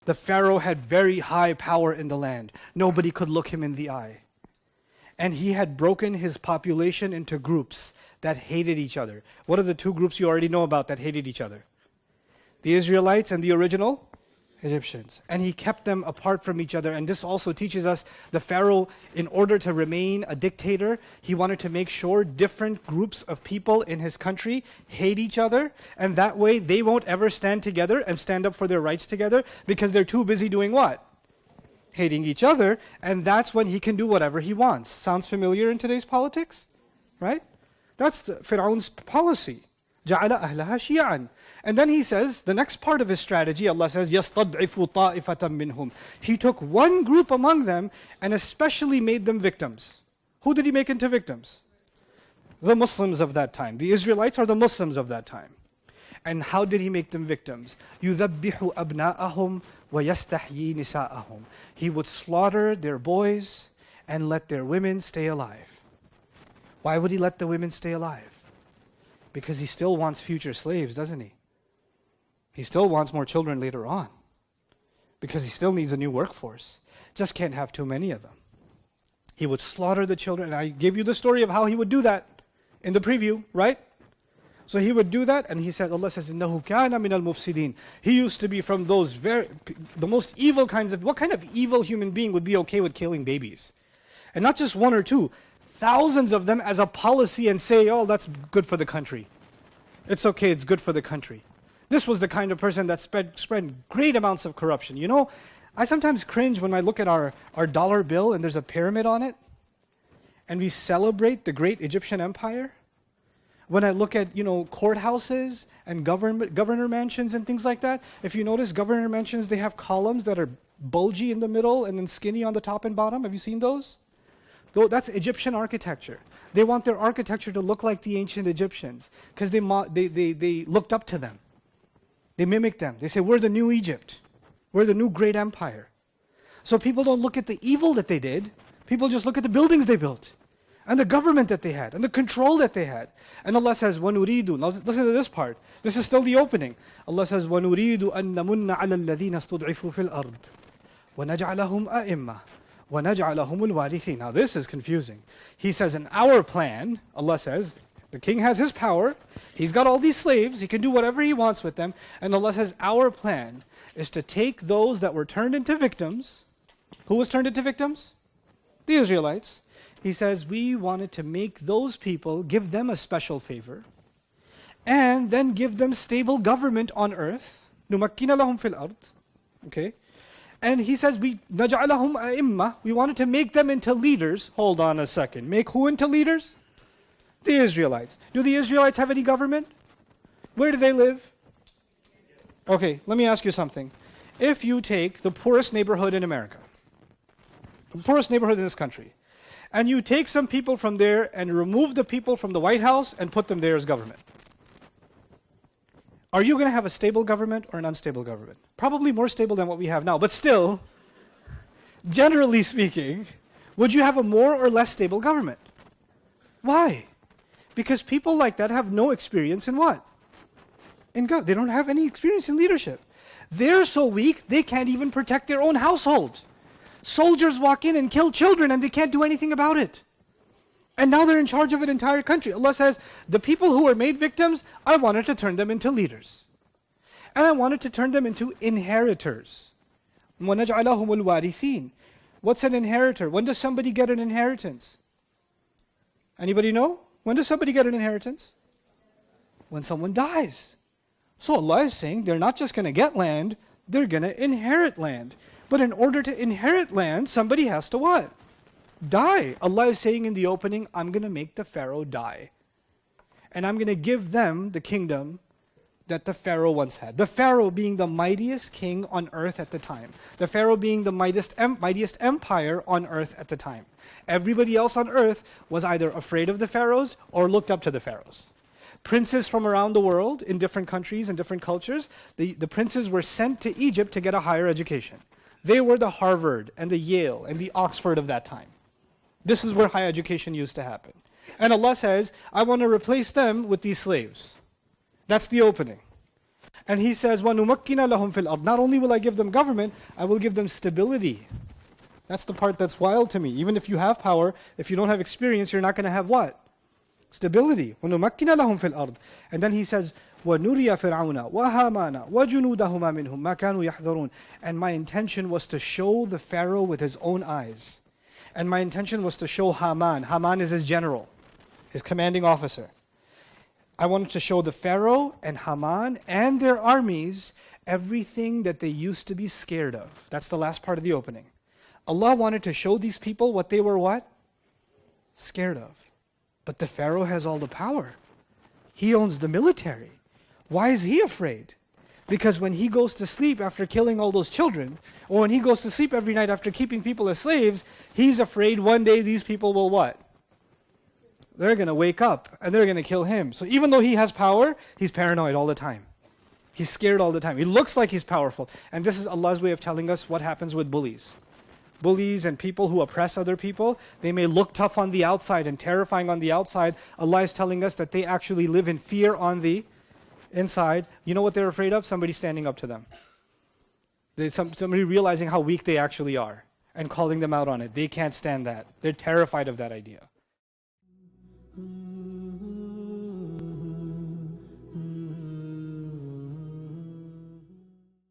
The Pharaoh had very high power in the land. Nobody could look him in the eye. And he had broken his population into groups that hated each other. What are the two groups you already know about that hated each other? The Israelites and the original Egyptians. And he kept them apart from each other. And this also teaches us the Pharaoh, in order to remain a dictator, he wanted to make sure different groups of people in his country hate each other. And that way they won't ever stand together and stand up for their rights together, because they're too busy doing what? Hating each other. And that's when he can do whatever he wants. Sounds familiar in today's politics? Right? That's the Fir'aun's policy. جَعَلَ أَهْلَهَا شِيَعًا. And then he says, the next part of his strategy, Allah says, يَسْتَضْعِفُ طَائِفَةً مِّنْهُمْ. He took one group among them and especially made them victims. Who did he make into victims? The Muslims of that time. The Israelites are the Muslims of that time. And how did he make them victims? يُذَبِّحُ أَبْنَاءَهُمْ وَيَسْتَحْيِي نِسَاءَهُمْ. He would slaughter their boys and let their women stay alive. Why would he let the women stay alive? Because he still wants future slaves, doesn't he? He still wants more children later on. Because he still needs a new workforce. Just can't have too many of them. He would slaughter the children. And I gave you the story of how he would do that in the preview, right? So he would do that, and he said, Allah says, إِنَّهُ كَانَ مِنَ الْمُفْسِدِينَ. He used to be from those the most evil kinds of, what kind of evil human being would be okay with killing babies? And not just one or two, thousands of them as a policy, and say, oh, that's good for the country. It's okay, it's good for the country. This was the kind of person that spread great amounts of corruption. You know, I sometimes cringe when I look at our dollar bill and there's a pyramid on it, and we celebrate the great Egyptian empire. When I look at, courthouses and governor mansions and things like that, if you notice, governor mansions, they have columns that are bulgy in the middle and then skinny on the top and bottom. Have you seen those? That's Egyptian architecture. They want their architecture to look like the ancient Egyptians because they looked up to them. They mimicked them. They say, we're the new Egypt. We're the new great empire. So people don't look at the evil that they did. People just look at the buildings they built and the government that they had and the control that they had. And Allah says, وَنُرِيدُ. Now listen to this part. This is still the opening. Allah says, وَنُرِيدُ أَن نَمُنَّ عَلَى الَّذِينَ اسْتُضْعِفُوا فِي الْأَرْضِ وَنَجْعَلَهُمْ أَئِمَّةً وَنَجْعَلَهُمُ الْوَارِثِينَ. Now this is confusing. He says, in our plan, Allah says, the king has his power. He's got all these slaves. He can do whatever he wants with them. And Allah says, our plan is to take those that were turned into victims. Who was turned into victims? The Israelites. He says, we wanted to make those people, give them a special favor, and then give them stable government on earth. نُمَكِّنَ لَهُمْ فِي الْأَرْضِ. Okay. And he says, نَجْعَلَهُمْ أَئِمَّةً. We wanted to make them into leaders. Hold on a second. Make who into leaders? The Israelites. Do the Israelites have any government? Where do they live? Okay, let me ask you something. If you take the poorest neighborhood in America, the poorest neighborhood in this country, and you take some people from there and remove the people from the White House and put them there as government, are you going to have a stable government or an unstable government? Probably more stable than what we have now, but still, generally speaking, would you have a more or less stable government? Why? Because people like that have no experience in what? In God. They don't have any experience in leadership. They're so weak, they can't even protect their own household. Soldiers walk in and kill children and they can't do anything about it. And now they're in charge of an entire country. Allah says, the people who were made victims, I wanted to turn them into leaders. And I wanted to turn them into inheritors. وَنَجْعَلَهُمُ الْوَارِثِينَ. What's an inheritor? When does somebody get an inheritance? Anybody know? When does somebody get an inheritance? When someone dies. So Allah is saying they're not just going to get land, they're going to inherit land. But in order to inherit land, somebody has to what? Die. Allah is saying in the opening, I'm going to make the Pharaoh die. And I'm going to give them the kingdom that the Pharaoh once had. The Pharaoh being the mightiest king on earth at the time. The Pharaoh being the mightiest empire on earth at the time. Everybody else on earth was either afraid of the pharaohs or looked up to the pharaohs. Princes from around the world, in different countries and different cultures, the princes were sent to Egypt to get a higher education. They were the Harvard and the Yale and the Oxford of that time. This is where higher education used to happen. And Allah says, I want to replace them with these slaves. That's the opening. And he says, وَنُمَكِّنَ لَهُمْ فِي الْأَرْضِ. Not only will I give them government, I will give them stability. That's the part that's wild to me. Even if you have power, if you don't have experience, you're not going to have what? Stability. وَنُمَكِّنَ لَهُمْ فِي الْأَرْضِ. And then he says, وَنُرِيَ فِرْعَوْنَ وَهَامَانَ وَجُنُودَهُمَا مِنْهُمْ مَا كَانُوا يَحْذَرُونَ. And my intention was to show the Pharaoh with his own eyes. And my intention was to show Haman. Haman is his general, his commanding officer. I wanted to show the Pharaoh and Haman and their armies everything that they used to be scared of. That's the last part of the opening. Allah wanted to show these people what they were what? Scared of. But the Pharaoh has all the power. He owns the military. Why is he afraid? Because when he goes to sleep after killing all those children, or when he goes to sleep every night after keeping people as slaves, he's afraid one day these people will what? They're going to wake up and they're going to kill him. So even though he has power, he's paranoid all the time. He's scared all the time. He looks like he's powerful. And this is Allah's way of telling us what happens with bullies. Bullies and people who oppress other people, they may look tough on the outside and terrifying on the outside. Allah is telling us that they actually live in fear on the inside. You know what they're afraid of? Somebody standing up to them. Somebody realizing how weak they actually are and calling them out on it. They can't stand that. They're terrified of that idea.